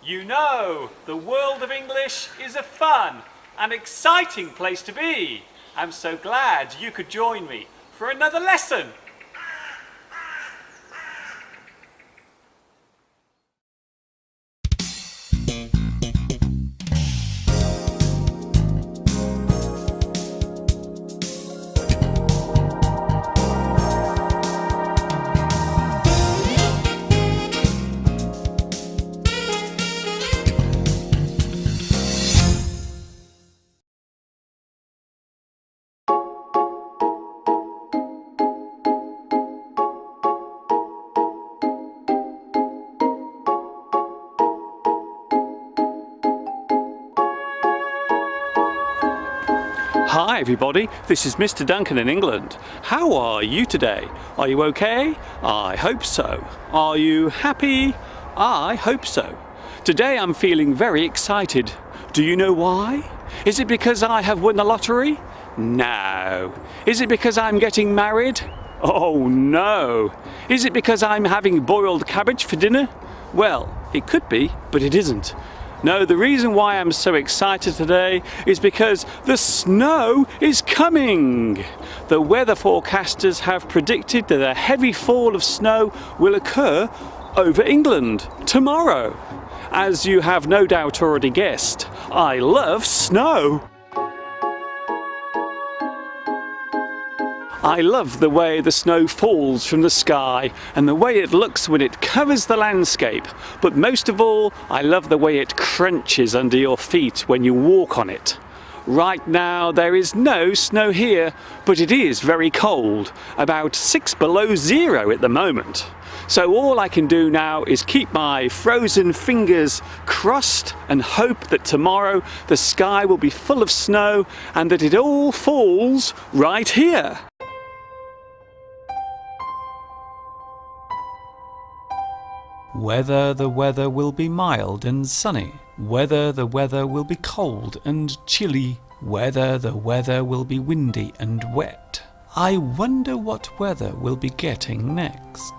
You know, the world of English is a fun and exciting place to be. I'm so glad you could join me for another lesson. Hi everybody, this is Mr. Duncan in England. How are you today? Are you okay? I hope so. Are you happy? I hope so. Today I'm feeling very excited. Do you know why? Is it because I have won the lottery? No. Is it because I'm getting married? Oh no. Is it because I'm having boiled cabbage for dinner? Well, it could be, but it isn't. No, the reason why I'm so excited today is because the snow is coming. The weather forecasters have predicted that a heavy fall of snow will occur over England tomorrow. As you have no doubt already guessed, I love snow. I love the way the snow falls from the sky and the way it looks when it covers the landscape, but most of all I love the way it crunches under your feet when you walk on it. Right now there is no snow here, but it is very cold, about 6 below zero at the moment. So all I can do now is keep my frozen fingers crossed and hope that tomorrow the sky will be full of snow and that it all falls right here. Whether the weather will be mild and sunny, whether the weather will be cold and chilly, whether the weather will be windy and wet. I wonder what weather we'll be getting next.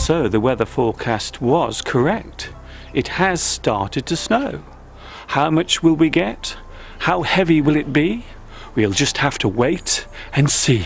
So the weather forecast was correct. It has started to snow. How much will we get? How heavy will it be? We'll just have to wait and see.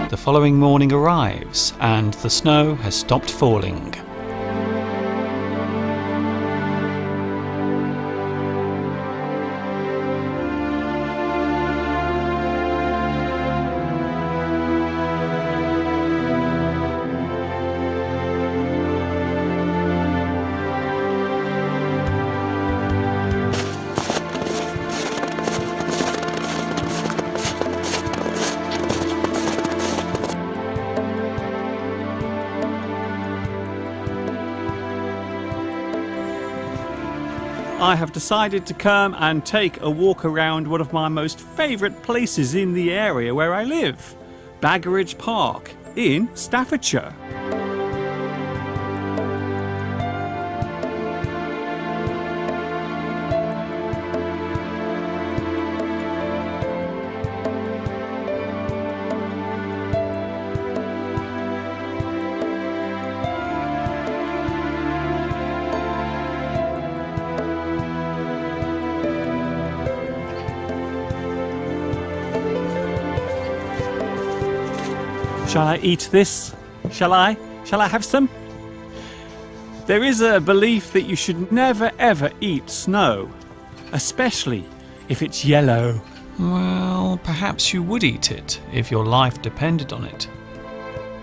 The following morning arrives and the snow has stopped falling. I have decided to come and take a walk around one of my most favourite places in the area where I live, Baggeridge Park in Staffordshire. Shall I eat this? Shall I? Shall I have some? There is a belief that you should never ever eat snow, especially if it's yellow. Well, perhaps you would eat it if your life depended on it.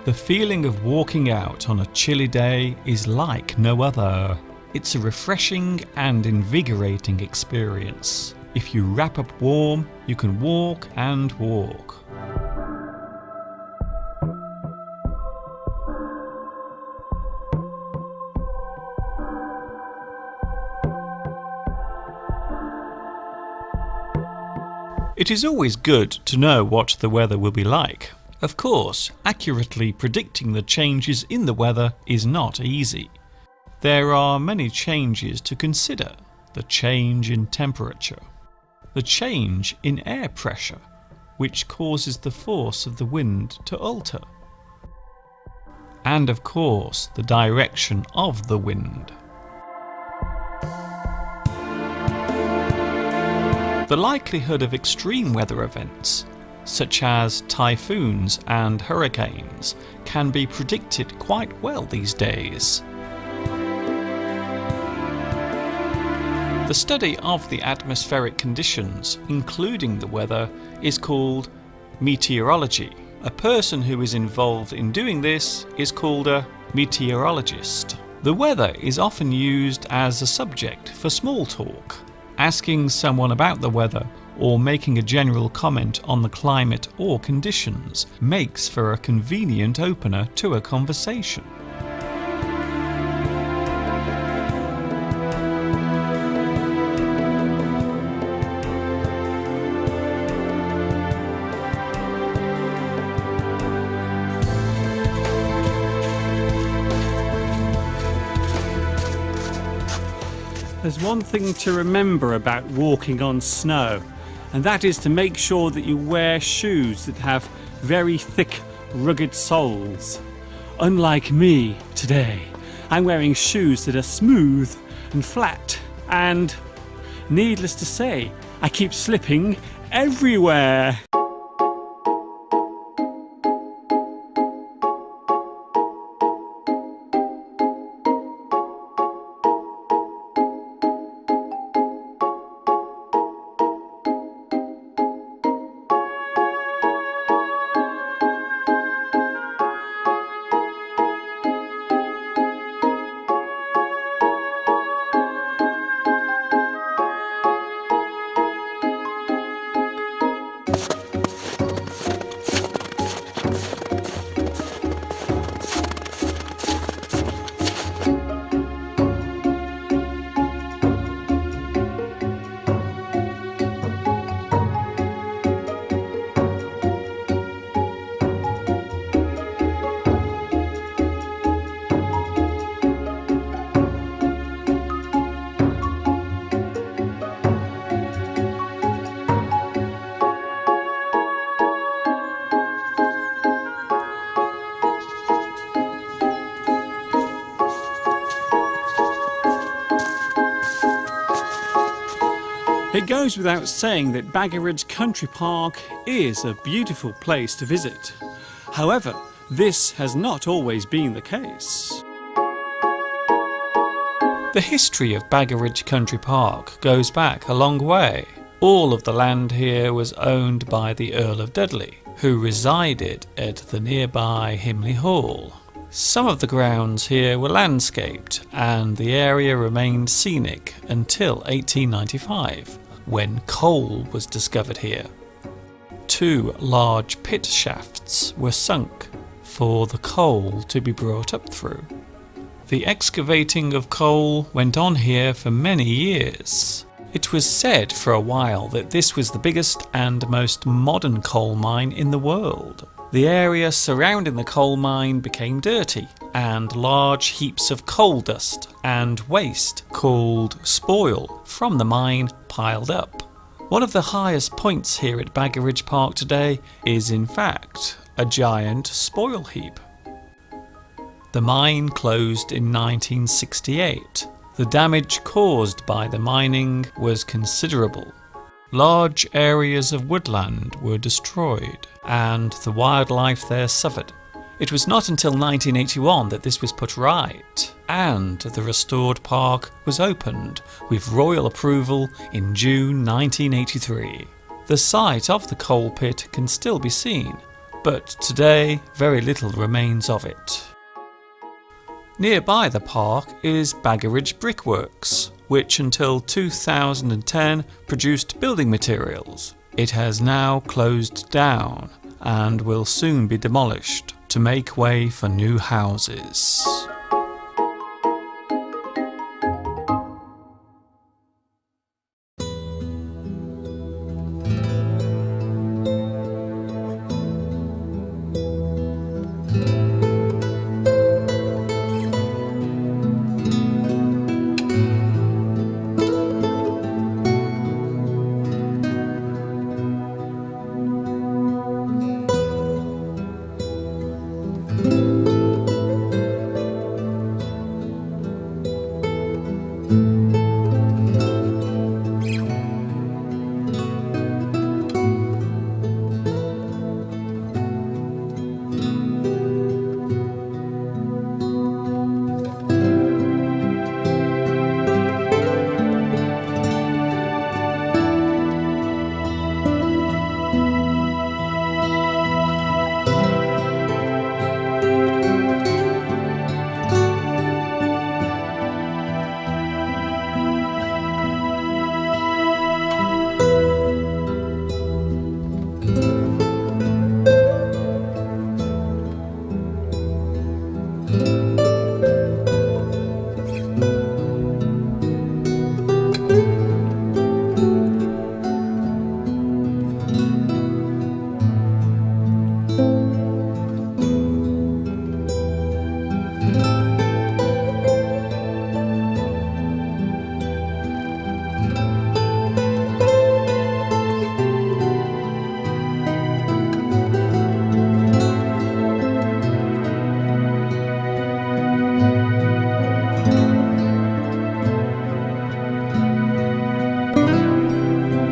The feeling of walking out on a chilly day is like no other. It's a refreshing and invigorating experience. If you wrap up warm, you can walk and walk. It is always good to know what the weather will be like. Of course, accurately predicting the changes in the weather is not easy. There are many changes to consider. The change in temperature, the change in air pressure, which causes the force of the wind to alter, and of course the direction of the wind. The likelihood of extreme weather events, such as typhoons and hurricanes, can be predicted quite well these days. The study of the atmospheric conditions, including the weather, is called meteorology. A person who is involved in doing this is called a meteorologist. The weather is often used as a subject for small talk. Asking someone about the weather or making a general comment on the climate or conditions makes for a convenient opener to a conversation. There's one thing to remember about walking on snow, and that is to make sure that you wear shoes that have very thick, rugged soles. Unlike me today, I'm wearing shoes that are smooth and flat, and needless to say, I keep slipping everywhere. It goes without saying that Baggeridge Country Park is a beautiful place to visit. However, this has not always been the case. The history of Baggeridge Country Park goes back a long way. All of the land here was owned by the Earl of Dudley, who resided at the nearby Himley Hall. Some of the grounds here were landscaped, and the area remained scenic until 1895, when coal was discovered here. 2 large pit shafts were sunk for the coal to be brought up through. The excavating of coal went on here for many years. It was said for a while that this was the biggest and most modern coal mine in the world. The area surrounding the coal mine became dirty, and large heaps of coal dust and waste, called spoil, from the mine piled up. One of the highest points here at Baggeridge Park today is in fact a giant spoil heap. The mine closed in 1968. The damage caused by the mining was considerable. Large areas of woodland were destroyed and the wildlife there suffered. It was not until 1981 that this was put right, and the restored park was opened with royal approval in June 1983. The site of the coal pit can still be seen, but today very little remains of it. Nearby the park is Baggeridge Brickworks, which until 2010 produced building materials. It has now closed down and will soon be demolished to make way for new houses.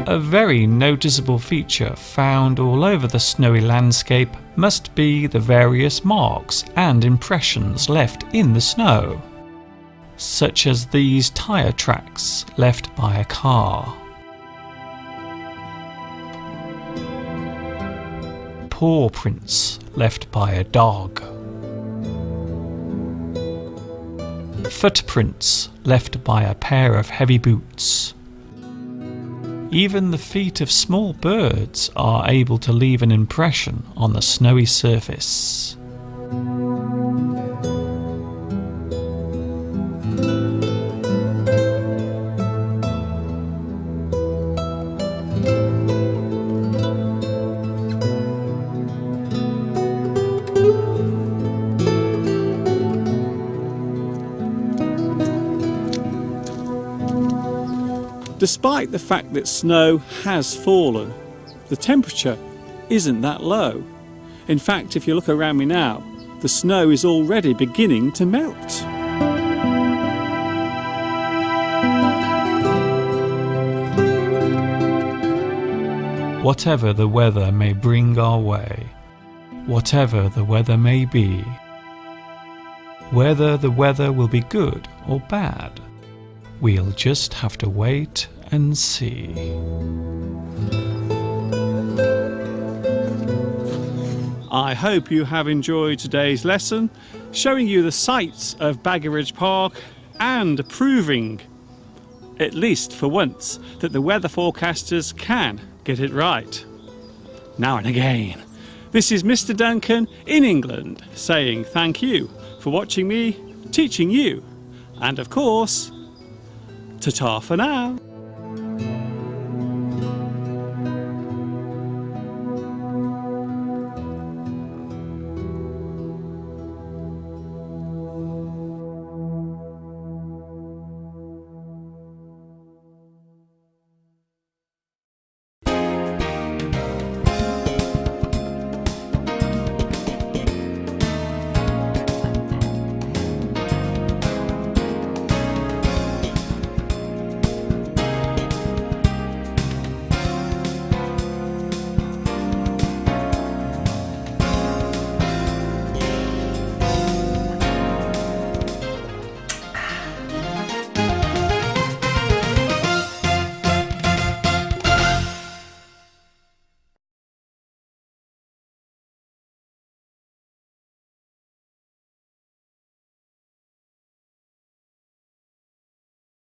A very noticeable feature found all over the snowy landscape must be the various marks and impressions left in the snow, such as these tyre tracks left by a car, paw prints left by a dog, footprints left by a pair of heavy boots. Even the feet of small birds are able to leave an impression on the snowy surface. Despite the fact that snow has fallen, the temperature isn't that low. In fact, if you look around me now, the snow is already beginning to melt. Whatever the weather may bring our way, whatever the weather may be, whether the weather will be good or bad, we'll just have to wait and see. I hope you have enjoyed today's lesson, showing you the sights of Baggeridge Park and proving, at least for once, that the weather forecasters can get it right. Now and again. This is Mr. Duncan in England saying thank you for watching me teaching you. And of course, ta-ta for now.